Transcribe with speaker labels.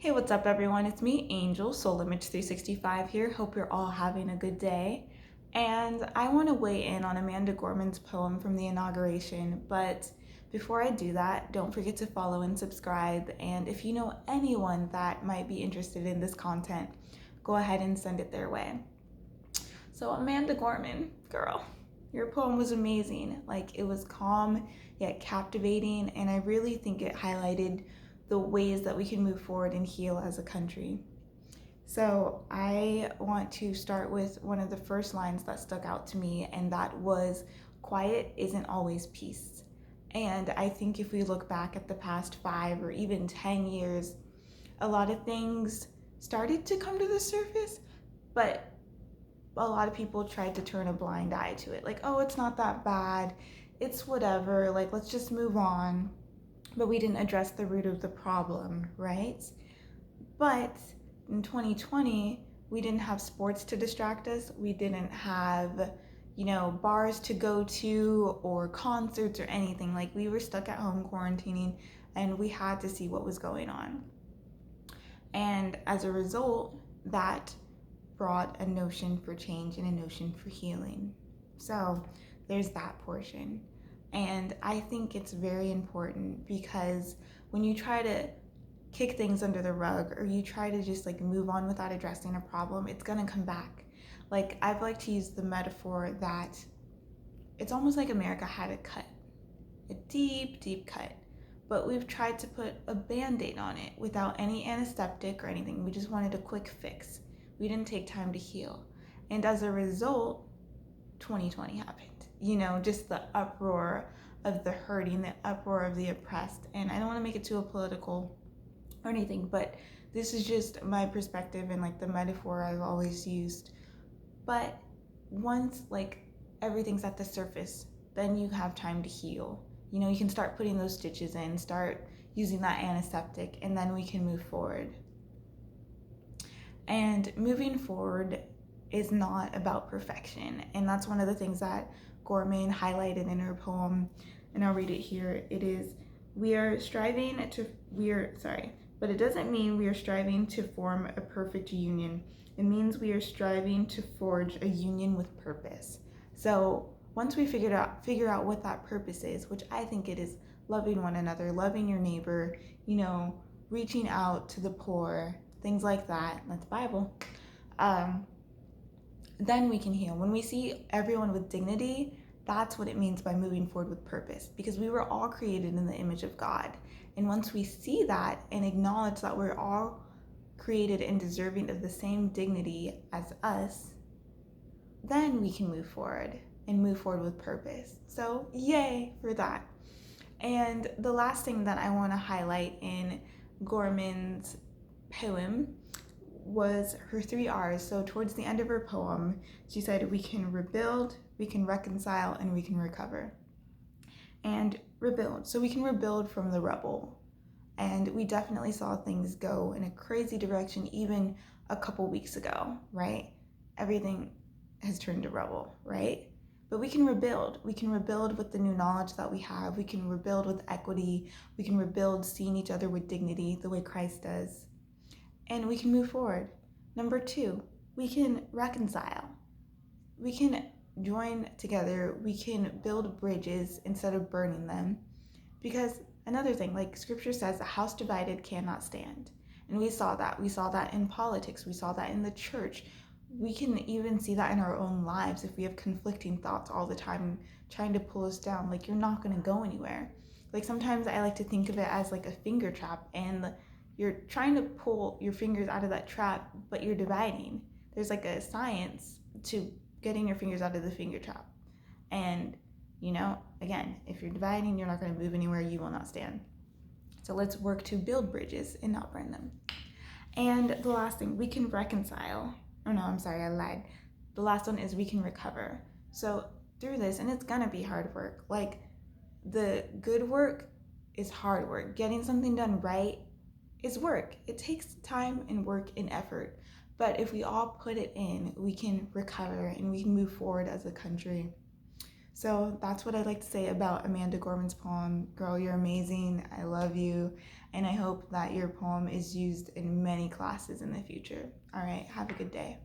Speaker 1: Hey, what's up, everyone? It's me, Angel, Soul Image 365 here. Hope you're all having a good day. And I want to weigh in on Amanda Gorman's poem from the Inauguration, but before I do that, don't forget to follow and subscribe. And if you know anyone that might be interested in this content, go ahead and send it their way. So, Amanda Gorman, girl, your poem was amazing. Like, it was calm yet captivating, and I really think it highlighted the ways that we can move forward and heal as a country. So I want to start with one of the first lines that stuck out to me, and that was, "Quiet isn't always peace." And I think if we look back at the past 5 or even 10 years, a lot of things started to come to the surface, but a lot of people tried to turn a blind eye to it. Like, oh, it's not that bad. It's whatever. Like, let's just move on. But we didn't address the root of the problem, right? But in 2020, we didn't have sports to distract us. We didn't have, bars to go to or concerts or anything. Like, we were stuck at home quarantining and we had to see what was going on. And as a result, that brought a notion for change and a notion for healing. So there's that portion. And I think it's very important because when you try to kick things under the rug or you try to just move on without addressing a problem, it's gonna come back. Like, I've liked to use the metaphor that it's almost like America had a cut, a deep, deep cut, but we've tried to put a band-aid on it without any anesthetic or anything. We just wanted a quick fix. We didn't take time to heal. And as a result, 2020 happened. Just the uproar of the hurting, the uproar of the oppressed. And I don't want to make it too political or anything, but this is just my perspective and the metaphor I've always used. But once everything's at the surface, then you have time to heal. You can start putting those stitches in, start using that antiseptic, and then we can move forward. And moving forward is not about perfection. And that's one of the things that Gorman highlighted in her poem. And I'll read it here. It is, but it doesn't mean we are striving to form a perfect union. It means we are striving to forge a union with purpose. So once we figure out what that purpose is, which I think it is loving one another, loving your neighbor, reaching out to the poor, things like that, that's Bible, then we can heal. When we see everyone with dignity, that's what it means by moving forward with purpose, because we were all created in the image of God. And once we see that and acknowledge that we're all created and deserving of the same dignity as us, then we can move forward with purpose. So yay for that. And the last thing that I want to highlight in Gorman's poem was her 3 R's. So towards the end of her poem, she said, we can rebuild, we can reconcile, and we can recover. And rebuild. So we can rebuild from the rubble. And we definitely saw things go in a crazy direction even a couple weeks ago, right? Everything has turned to rubble, right? But we can rebuild. We can rebuild with the new knowledge that we have. We can rebuild with equity. We can rebuild seeing each other with dignity the way Christ does. And we can move forward. Number 2, we can reconcile. We can join together. We can build bridges instead of burning them. Because another thing, scripture says, a house divided cannot stand. And we saw that. We saw that in politics. We saw that in the church. We can even see that in our own lives if we have conflicting thoughts all the time trying to pull us down. You're not going to go anywhere. Sometimes I like to think of it as a finger trap, and you're trying to pull your fingers out of that trap, but you're dividing. There's a science to getting your fingers out of the finger trap. And, again, if you're dividing, you're not going to move anywhere, you will not stand. So let's work to build bridges and not burn them. And the last thing, we can reconcile. Oh no, I'm sorry, I lied. The last one is we can recover. So through this, and it's going to be hard work. The good work is hard work. Getting something done right is work. It takes time and work and effort. But if we all put it in, we can recover and we can move forward as a country. So that's what I'd like to say about Amanda Gorman's poem. Girl, you're amazing. I love you. and I hope that your poem is used in many classes in the future. All right, have a good day.